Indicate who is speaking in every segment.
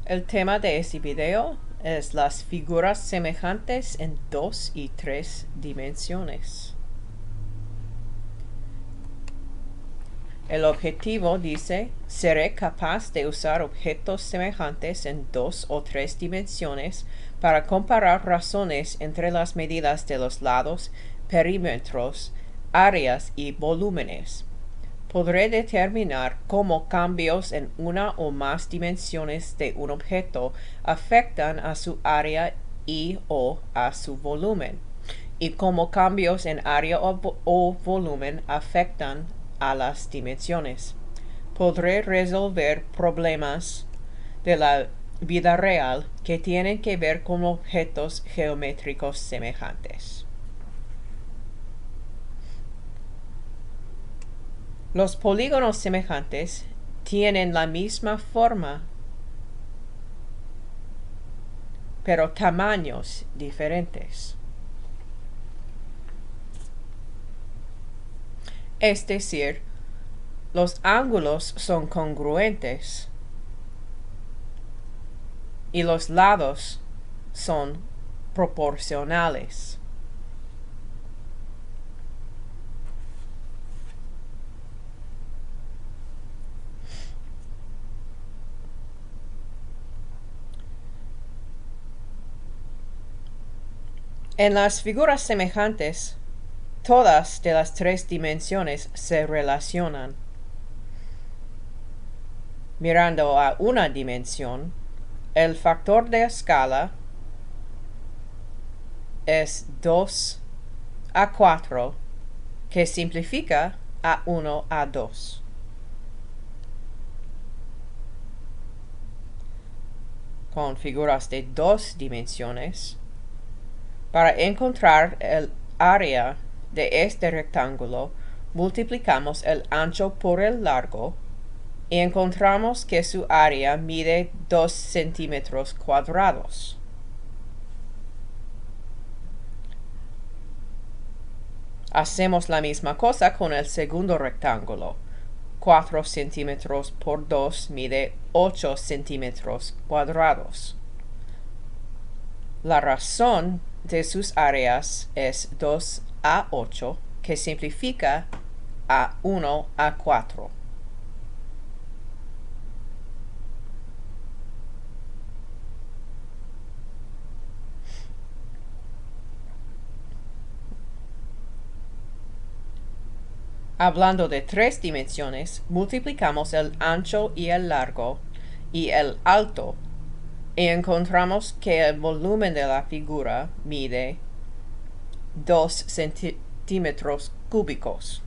Speaker 1: El tema de este video es las figuras semejantes en 2 y 3 dimensiones. El objetivo dice, seré capaz de usar objetos semejantes en 2 o 3 dimensiones para comparar razones entre las medidas de los lados, perímetros, áreas y volúmenes. Podré determinar cómo cambios en una o más dimensiones de un objeto afectan a su área y/o a su volumen, y cómo cambios en área o volumen afectan a las dimensiones. Podré resolver problemas de la vida real que tienen que ver con objetos geométricos semejantes. Los polígonos semejantes tienen la misma forma, pero tamaños diferentes. Es decir, los ángulos son congruentes y los lados son proporcionales. En las figuras semejantes, todas de las 3 dimensiones se relacionan. Mirando a una dimensión, el factor de escala es 2 a 4, que simplifica a 1 a 2. Con figuras de 2 dimensiones, para encontrar el área de este rectángulo, multiplicamos el ancho por el largo y encontramos que su área mide 2 centímetros cuadrados. Hacemos la misma cosa con el segundo rectángulo. 4 centímetros por 2 mide 8 centímetros cuadrados. La razón de sus áreas es 2 a 8, que simplifica a 1 a 4. Hablando de 3 dimensiones, multiplicamos el ancho y el largo y el alto y encontramos que el volumen de la figura mide 2 centímetros cúbicos.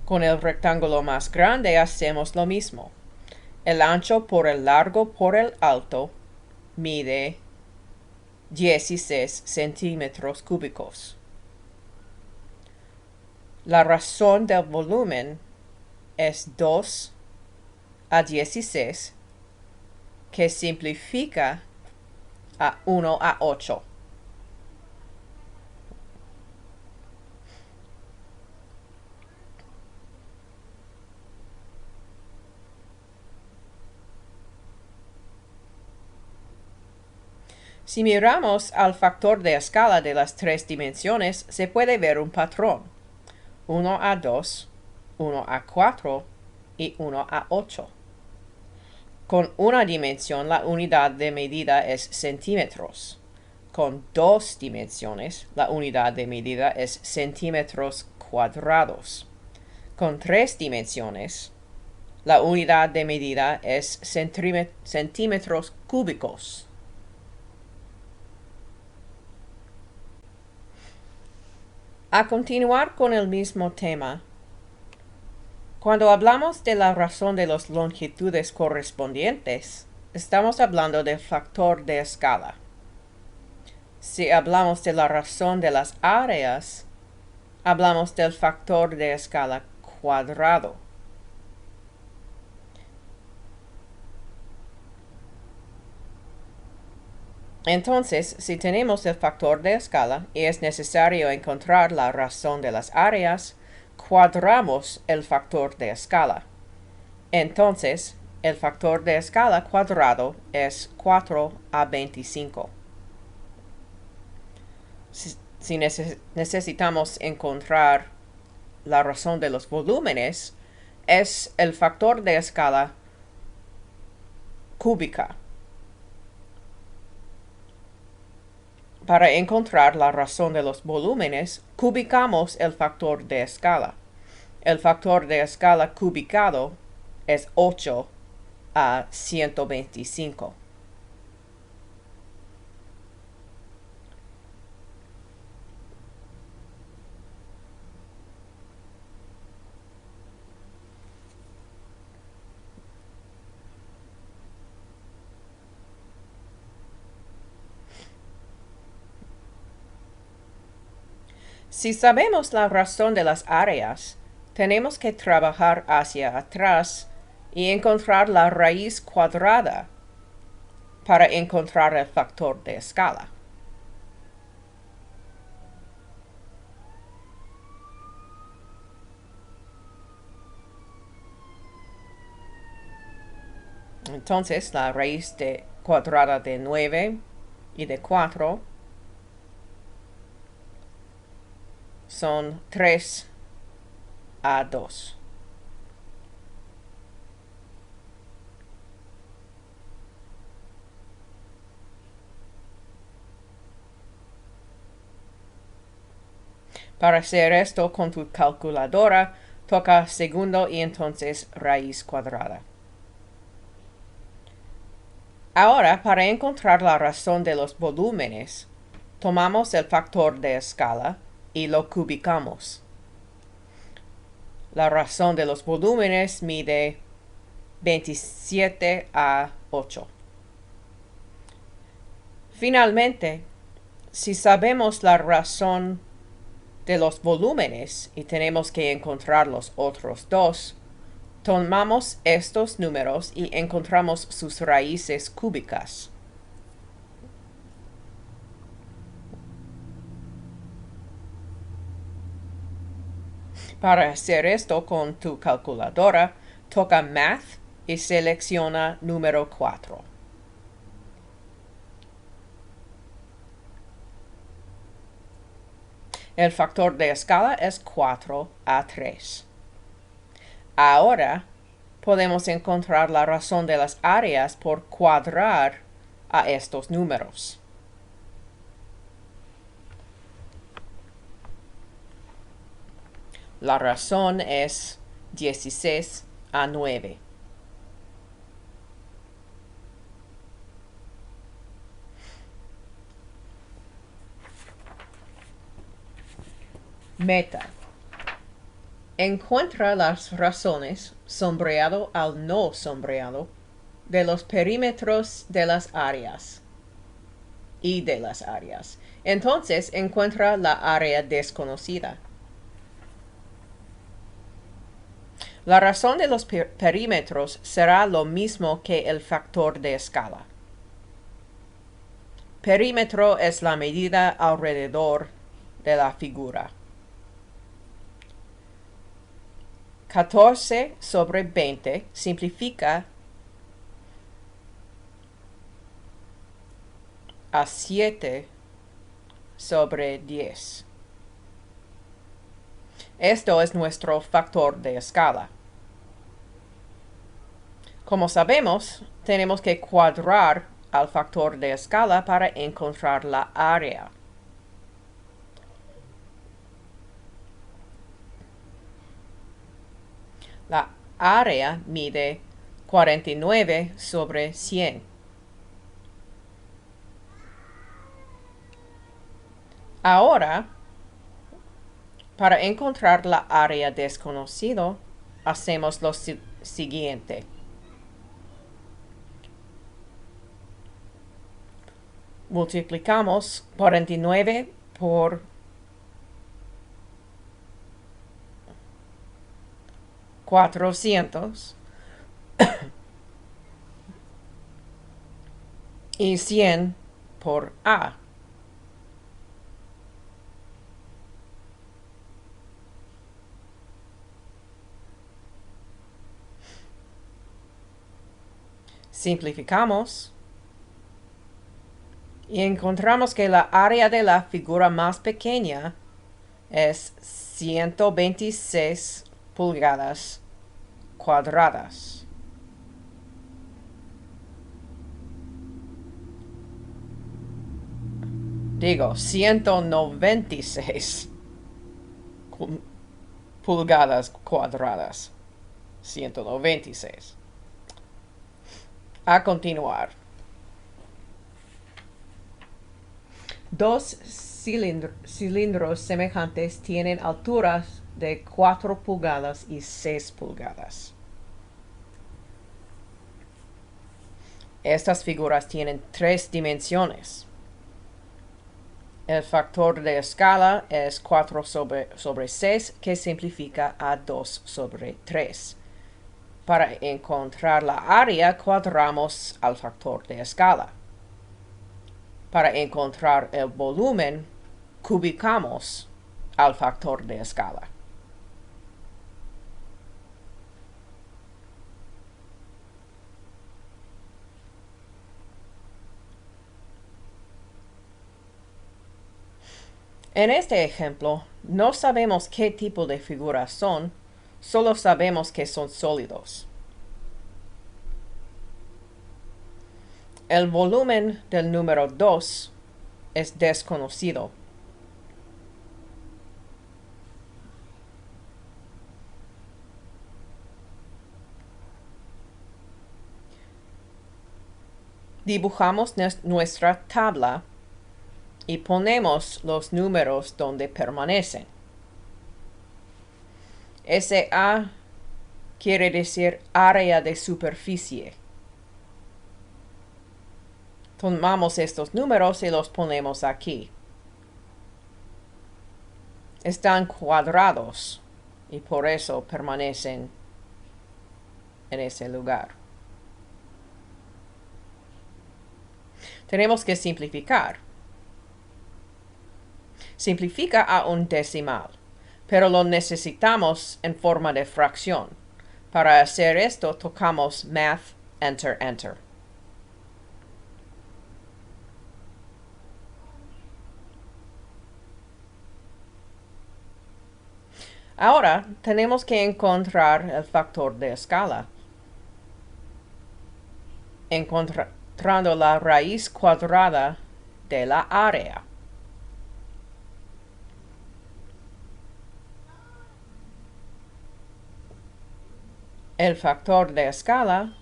Speaker 1: Con el rectángulo más grande hacemos lo mismo. El ancho por el largo por el alto mide 16 centímetros cúbicos. La razón del volumen es 2 a 16, que simplifica a 1 a 8. Si miramos al factor de escala de las 3 dimensiones, se puede ver un patrón. 1 a 2, 1 a 4 y 1 a 8. Con una dimensión, la unidad de medida es centímetros. Con 2 dimensiones, la unidad de medida es centímetros cuadrados. Con 3 dimensiones, la unidad de medida es centímetros cúbicos. A continuar con el mismo tema, cuando hablamos de la razón de las longitudes correspondientes, estamos hablando del factor de escala. Si hablamos de la razón de las áreas, hablamos del factor de escala cuadrado. Entonces, si tenemos el factor de escala y es necesario encontrar la razón de las áreas, cuadramos el factor de escala. Entonces, el factor de escala cuadrado es 4 a 25. Si necesitamos encontrar la razón de los volúmenes, es el factor de escala cúbica. Para encontrar la razón de los volúmenes, cubicamos el factor de escala. El factor de escala cubicado es 8 a 125. Si sabemos la razón de las áreas, tenemos que trabajar hacia atrás y encontrar la raíz cuadrada para encontrar el factor de escala. Entonces, la raíz cuadrada de 9 y de 4 son 3 a 2. Para hacer esto con tu calculadora, toca segundo y entonces raíz cuadrada. Ahora, para encontrar la razón de los volúmenes, tomamos el factor de escala y lo cubicamos. La razón de los volúmenes mide 27 a 8. Finalmente, si sabemos la razón de los volúmenes y tenemos que encontrar los otros dos, tomamos estos números y encontramos sus raíces cúbicas. Para hacer esto con tu calculadora, toca Math y selecciona número 4. El factor de escala es 4 a 3. Ahora podemos encontrar la razón de las áreas por cuadrar a estos números. La razón es 16 a 9. Meta. Encuentra las razones, sombreado al no sombreado, de los perímetros de las áreas y de las áreas. Entonces encuentra la área desconocida. La razón de los perímetros será lo mismo que el factor de escala. Perímetro es la medida alrededor de la figura. 14 sobre 20 simplifica a 7 sobre 10. Esto es nuestro factor de escala. Como sabemos, tenemos que cuadrar al factor de escala para encontrar la área. La área mide 49 sobre 100. Ahora, para encontrar la área desconocido, hacemos lo siguiente. Multiplicamos 49 por 400 y 100 por A. Simplificamos y encontramos que la área de la figura más pequeña es 126 pulgadas cuadradas. Digo, 196 pulgadas cuadradas. 196. A continuar. Dos cilindros semejantes tienen alturas de 4 pulgadas y 6 pulgadas. Estas figuras tienen 3 dimensiones. El factor de escala es 4 sobre 6, que simplifica a 2 sobre 3. Para encontrar la área, cuadramos al factor de escala. Para encontrar el volumen, cubicamos al factor de escala. En este ejemplo, no sabemos qué tipo de figuras son, solo sabemos que son sólidos. El volumen del número 2 es desconocido. Dibujamos nuestra tabla y ponemos los números donde permanecen. SA quiere decir área de superficie. Tomamos estos números y los ponemos aquí. Están cuadrados y por eso permanecen en ese lugar. Tenemos que simplificar. Simplifica a un decimal, pero lo necesitamos en forma de fracción. Para hacer esto, tocamos Math, Enter, Enter. Ahora tenemos que encontrar el factor de escala. Encontrando la raíz cuadrada de la área. El factor de escala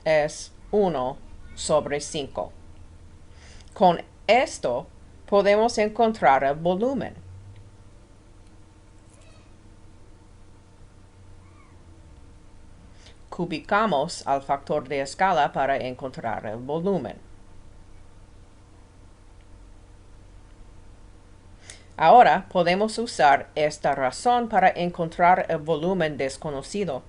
Speaker 1: es 1 sobre 5. Con esto podemos encontrar el volumen. Cubicamos al factor de escala para encontrar el volumen. Ahora podemos usar esta razón para encontrar el volumen desconocido.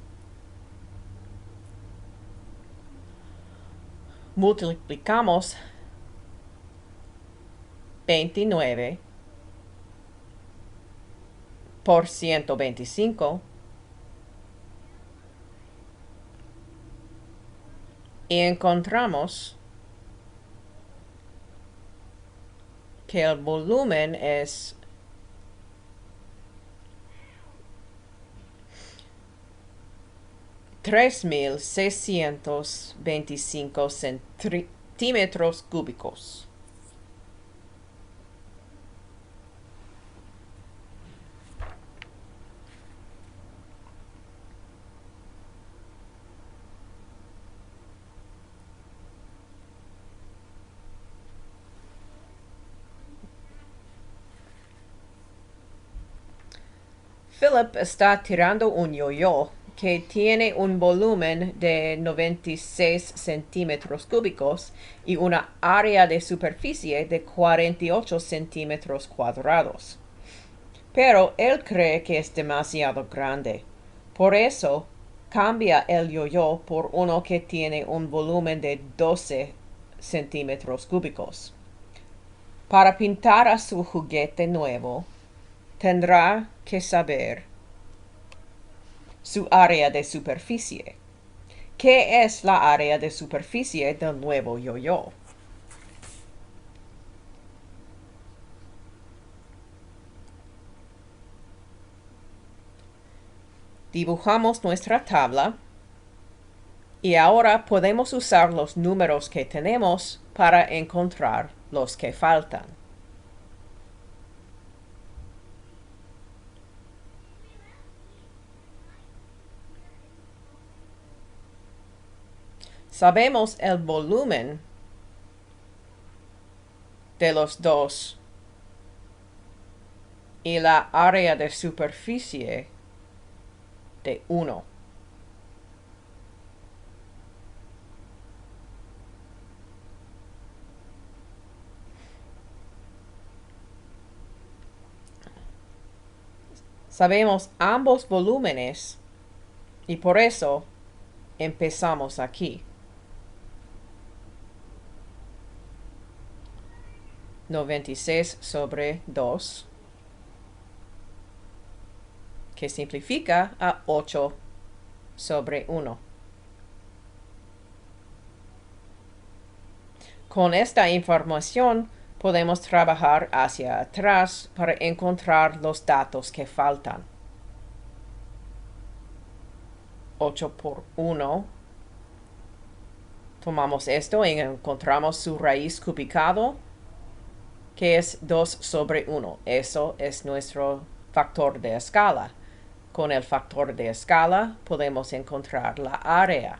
Speaker 1: Multiplicamos 29 por 125 y encontramos que el volumen es 3.625 centímetros cúbicos. Philip está tirando un yo-yo que tiene un volumen de 96 centímetros cúbicos y una área de superficie de 48 centímetros cuadrados. Pero él cree que es demasiado grande. Por eso, cambia el yo-yo por uno que tiene un volumen de 12 centímetros cúbicos. Para pintar a su juguete nuevo, tendrá que saber su área de superficie. ¿Qué es la área de superficie del nuevo yo-yo? Dibujamos nuestra tabla y ahora podemos usar los números que tenemos para encontrar los que faltan. Sabemos el volumen de los dos y la área de superficie de uno. Sabemos ambos volúmenes y por eso empezamos aquí. 96 sobre 2, que simplifica a 8 sobre 1. Con esta información podemos trabajar hacia atrás para encontrar los datos que faltan. 8 por 1. Tomamos esto y encontramos su raíz cubicado, que es 2 sobre 1. Eso es nuestro factor de escala. Con el factor de escala podemos encontrar la área.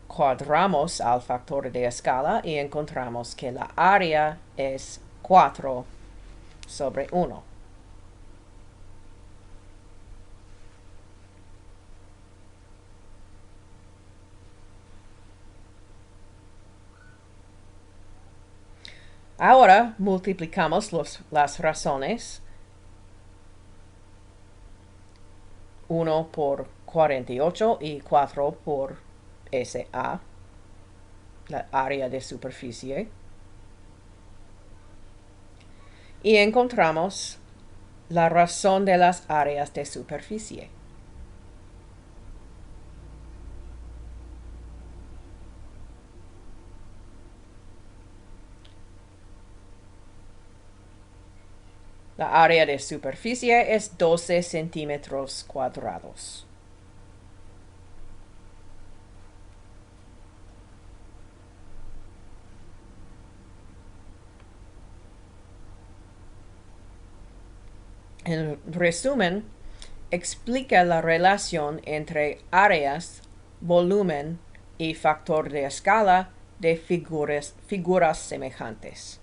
Speaker 1: Cuadramos al factor de escala y encontramos que la área es 4 sobre 1. Ahora multiplicamos las razones. 1 por 48 y 4 por SA, la área de superficie. Y encontramos la razón de las áreas de superficie. La área de superficie es 12 centímetros cuadrados. En resumen, explica la relación entre áreas, volumen y factor de escala de figuras semejantes.